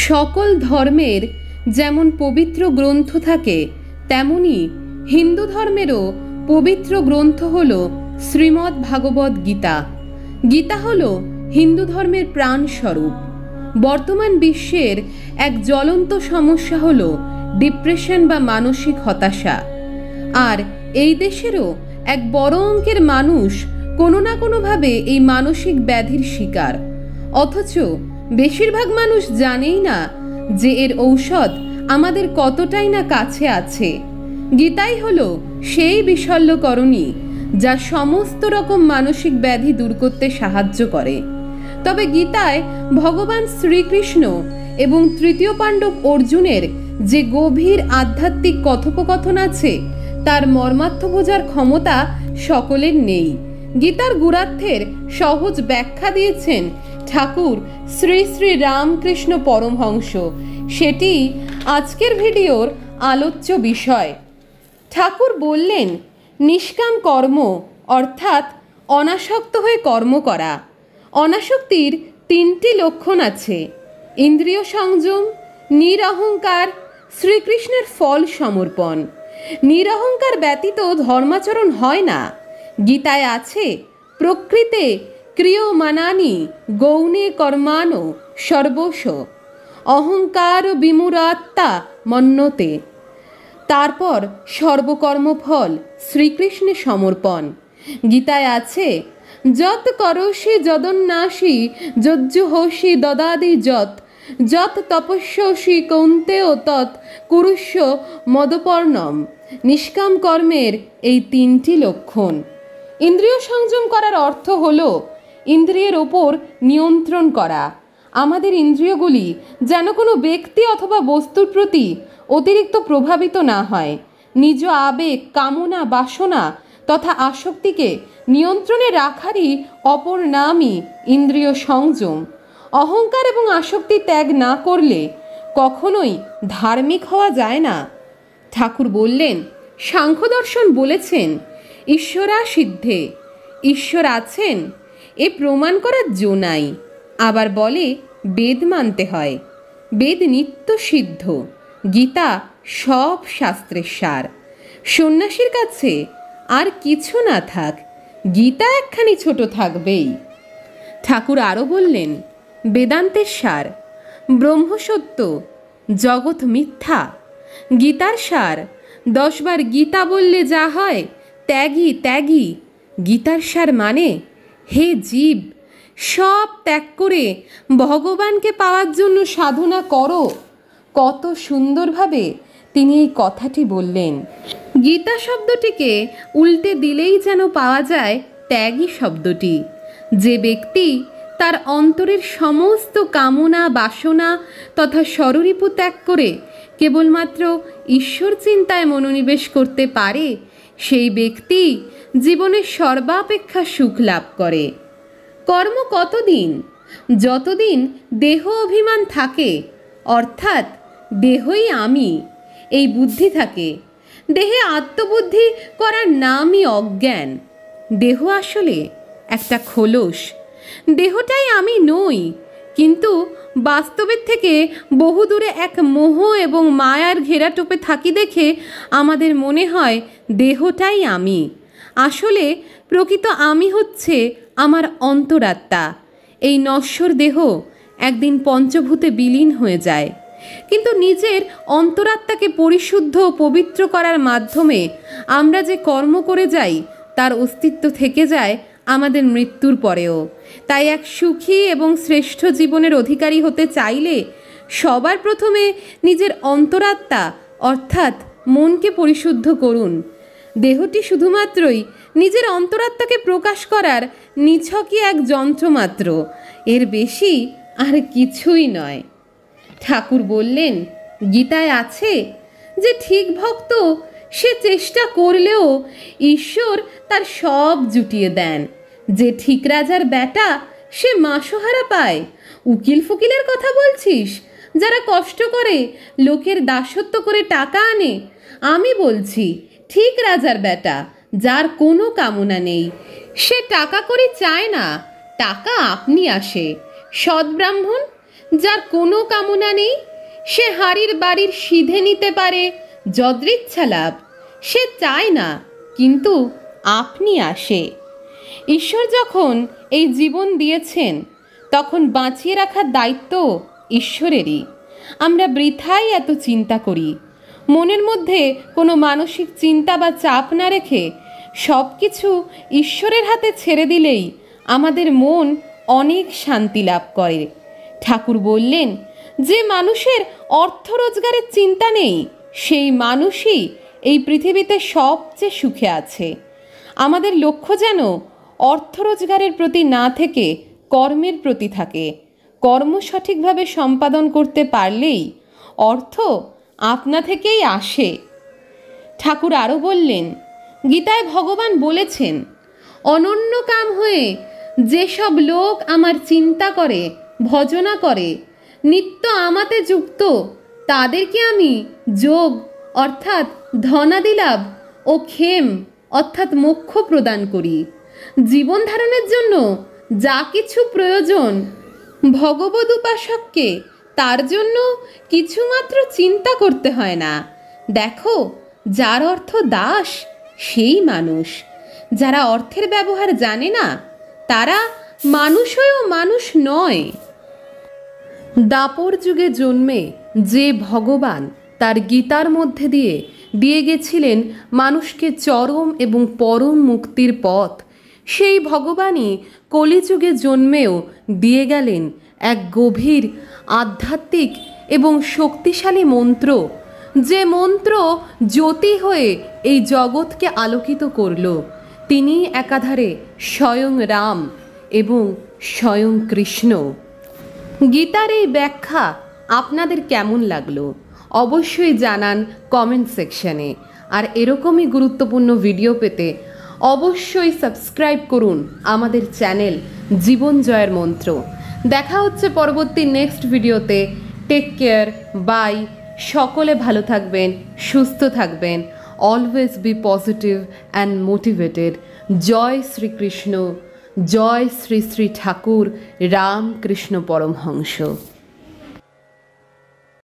সকল ধর্মের যেমন পবিত্র গ্রন্থ থাকে, তেমনি হিন্দু ধর্মেরও পবিত্র গ্রন্থ হল শ্রীমদ্ ভাগবত গীতা। গীতা হল হিন্দু ধর্মের প্রাণস্বরূপ। বর্তমান বিশ্বের এক জ্বলন্ত সমস্যা হল ডিপ্রেশন বা মানসিক হতাশা। আর এই দেশেরও এক বড় অঙ্কের মানুষ কোনো না কোনোভাবে এই মানসিক ব্যাধির শিকার, অথচ বেশিরভাগ মানুষ জানেই না যে এর ঔষধ আমাদের কতটাই না কাছে আছে। গীতাই হলো সেই বিশল্যকরণী যা সমস্ত রকম মানসিক ব্যাধি দূর করতে সাহায্য করে। তবে গীতায় ভগবান শ্রীকৃষ্ণ এবং তৃতীয় পাণ্ডব অর্জুনের যে গভীর আধ্যাত্মিক কথোপকথন আছে, তার মর্মার্থ বোঝার ক্ষমতা সকলের নেই। গীতার গুরার্থের সহজ ব্যাখ্যা দিয়েছেন ঠাকুর শ্রী শ্রী রামকৃষ্ণ পরমহংস। সেটি আজকের ভিডিওর আলোচ্য বিষয়। ঠাকুর বললেন, নিষ্কাম কর্ম অর্থাৎ অনাসক্ত হয়ে কর্ম করা। অনাসক্তির তিনটি লক্ষণ আছে: ইন্দ্রিয় সংযম, নিরহংকার, শ্রীকৃষ্ণের ফল সমর্পণ। নিরহংকার ব্যতীত ধর্মাচরণ হয় না। গীতায় আছে, প্রকৃতে ক্রিয়মানানি গৌণে কর্মাণো সর্বস্ব অহংকার বিমূঢ়াত্মা মন্যতে। তারপর সর্বকর্মফল শ্রীকৃষ্ণে সমর্পণ। গীতায় আছে, যত করোষি যদন্নাসি যজ্জুহসি দদাদি যত যত তপস্যসি কৌন্তেয় তৎ কুরুষ্য মদপর্ণম। নিষ্কাম কর্মের এই তিনটি লক্ষণ। ইন্দ্রিয় সংযম করার অর্থ হলো ইন্দ্রিয়ের ওপর নিয়ন্ত্রণ করা। আমাদের ইন্দ্রিয়গুলি যেন কোনো ব্যক্তি অথবা বস্তুর প্রতি অতিরিক্ত প্রভাবিত না হয়। নিজ আবেগ, কামনা, বাসনা তথা আসক্তিকে নিয়ন্ত্রণে রাখারই অপর নামই ইন্দ্রিয় সংযম। অহংকার এবং আসক্তি ত্যাগ না করলে কখনোই ধার্মিক হওয়া যায় না। ঠাকুর বললেন, সাংখ্য দর্শন বলেছেন, ঈশ্বরা সিদ্ধে, ঈশ্বর আছেন এ প্রমাণ করার জো নাই। আবার বলে, বেদ মানতে হয়। বেদ নিত্য সিদ্ধ। গীতা সব শাস্ত্রের সার। সন্ন্যাসীর কাছে আর কিছু না থাক, গীতা একখানি ছোট থাকবেই। ঠাকুর আরও বললেন, বেদান্তের সার, ব্রহ্মসত্য, জগৎ মিথ্যা। গীতার সার, 10 বার গীতা বললে যা হয়, ত্যাগী ত্যাগী। গীতার সার মানে, হে জীব, সব ত্যাগ করে ভগবানকে পাওয়ার জন্য সাধনা করো। কত সুন্দরভাবে তিনি এই কথাটি বললেন। গীতা শব্দটিকে উল্টে দিলেই যেন পাওয়া যায় ত্যাগী শব্দটি। যে ব্যক্তি তার অন্তরের সমস্ত কামনা, বাসনা তথা স্বরূপু ত্যাগ করে কেবলমাত্র ঈশ্বর চিন্তায় মনোনিবেশ করতে পারে, সেই ব্যক্তি জীবনের সর্বাপেক্ষা সুখ লাভ করে। কর্ম কতদিন? যতদিন দেহ অভিমান থাকে, অর্থাৎ দেহই আমি এই বুদ্ধি থাকে। দেহে আত্মবুদ্ধি করার নামই অজ্ঞান। দেহ আসলে একটা খোলস। দেহটাই আমি নই, কিন্তু বাস্তবের থেকে বহু দূরে এক মোহ এবং মায়ার ঘেরাটোপে থাকি দেখে আমাদের মনে হয় দেহটাই আমি। আসলে প্রকৃত আমি হচ্ছে আমার অন্তরাত্মা। এই নশ্বর দেহ একদিন পঞ্চভূতে বিলীন হয়ে যায়, কিন্তু নিজের অন্তরাত্মাকে পরিশুদ্ধ ও পবিত্র করার মাধ্যমে আমরা যে কর্ম করে যাই, তার অস্তিত্ব থেকে যায় আমাদের মৃত্যুর পরেও। তাই এক সুখী এবং শ্রেষ্ঠ জীবনের অধিকারী হতে চাইলে সবার প্রথমে নিজের অন্তরাত্মা অর্থাৎ মনকে পরিশুদ্ধ করুন। দেহটি শুধুমাত্রই নিজের অন্তরাত্মাকে প্রকাশ করার নিছকই এক যন্ত্র মাত্র, এর বেশি আর কিছুই নয়। ঠাকুর বললেন, গীতায় আছে যে ঠিক ভক্ত সে চেষ্টা করলেও ঈশ্বর তার সব জুটিয়ে দেন। যে ঠিক রাজার বেটা সে মাসোহারা পায়। উকিল ফুকিলের কথা বলছিস, যারা কষ্ট করে লোকের দাসত্ব করে টাকা আনে? আমি বলছি, ঠিক রাজার বেটা যার কোনো কামনা নেই, সে টাকা করে চায় না, টাকা আপনি আসে। সৎ ব্রাহ্মণ যার কোনো কামনা নেই, সে হাড়ির বাড়ির সিধে নিতে পারে যদৃচ্ছা লাভ। সে চায় না, কিন্তু আপনি আসে। ঈশ্বর যখন এই জীবন দিয়েছেন, তখন বাঁচিয়ে রাখার দায়িত্ব ঈশ্বরেরই। আমরা বৃথাই এত চিন্তা করি। মনের মধ্যে কোনো মানসিক চিন্তা বা চাপ না রেখে সব কিছু ঈশ্বরের হাতে ছেড়ে দিলেই আমাদের মন অনেক শান্তি লাভ করে। ঠাকুর বললেন, যে মানুষের অর্থ রোজগারের চিন্তা নেই, সেই মানুষই এই পৃথিবীতে সবচেয়ে সুখে আছে। আমাদের লক্ষ্য যেন অর্থ রোজগারের প্রতি না থেকে কর্মের প্রতি থাকে। কর্ম সঠিকভাবে সম্পাদন করতে পারলেই অর্থ আপনা থেকেই আসে। ঠাকুর আরও বললেন, গীতায় ভগবান বলেছেন, অনন্য কাম হয়ে যেসব লোক আমার চিন্তা করে, ভজনা করে, নিত্য আমাতে যুক্ত, তাদেরকে আমি যোগ অর্থাৎ ধনাদি লাভ ও ক্ষেম অর্থাৎ মোক্ষ প্রদান করি। জীবন ধারণের জন্য যা কিছু প্রয়োজন, ভগবদ উপাসককে তার জন্য কিছুমাত্র চিন্তা করতে হয় না। দেখো, যার অর্থ দাস সেই মানুষ। যারা অর্থের ব্যবহার জানে না, তারা মানুষ হয়েও মানুষ নয়। দাপর যুগে জন্মে যে ভগবান তার গীতার মধ্যে দিয়ে গেছিলেন মানুষকে চরম এবং পরম মুক্তির পথ, সেই ভগবানই কলিযুগে জন্মেও দিয়ে গেলেন এক গভীর আধ্যাত্মিক এবং শক্তিশালী মন্ত্র, যে মন্ত্র জ্যোতি হয়ে এই জগৎকে আলোকিত করল। তিনি একাধারে স্বয়ং রাম এবং স্বয়ং কৃষ্ণ। গীতার এই ব্যাখ্যা আপনাদের কেমন লাগলো অবশ্যই জানান কমেন্ট সেকশনে। আর এরকমই গুরুত্বপূর্ণ ভিডিও পেতে অবশ্যই সাবস্ক্রাইব করুন আমাদের চ্যানেল জীবন জয়ের মন্ত্র। দেখা হচ্ছে পরবর্তী নেক্সট ভিডিওতে। Take care, bye. সকলে ভালো থাকবেন, সুস্থ থাকবেন। Always be positive and motivated. জয় শ্রীকৃষ্ণ, জয় শ্রী শ্রী ঠাকুর রামকৃষ্ণ পরমহংস।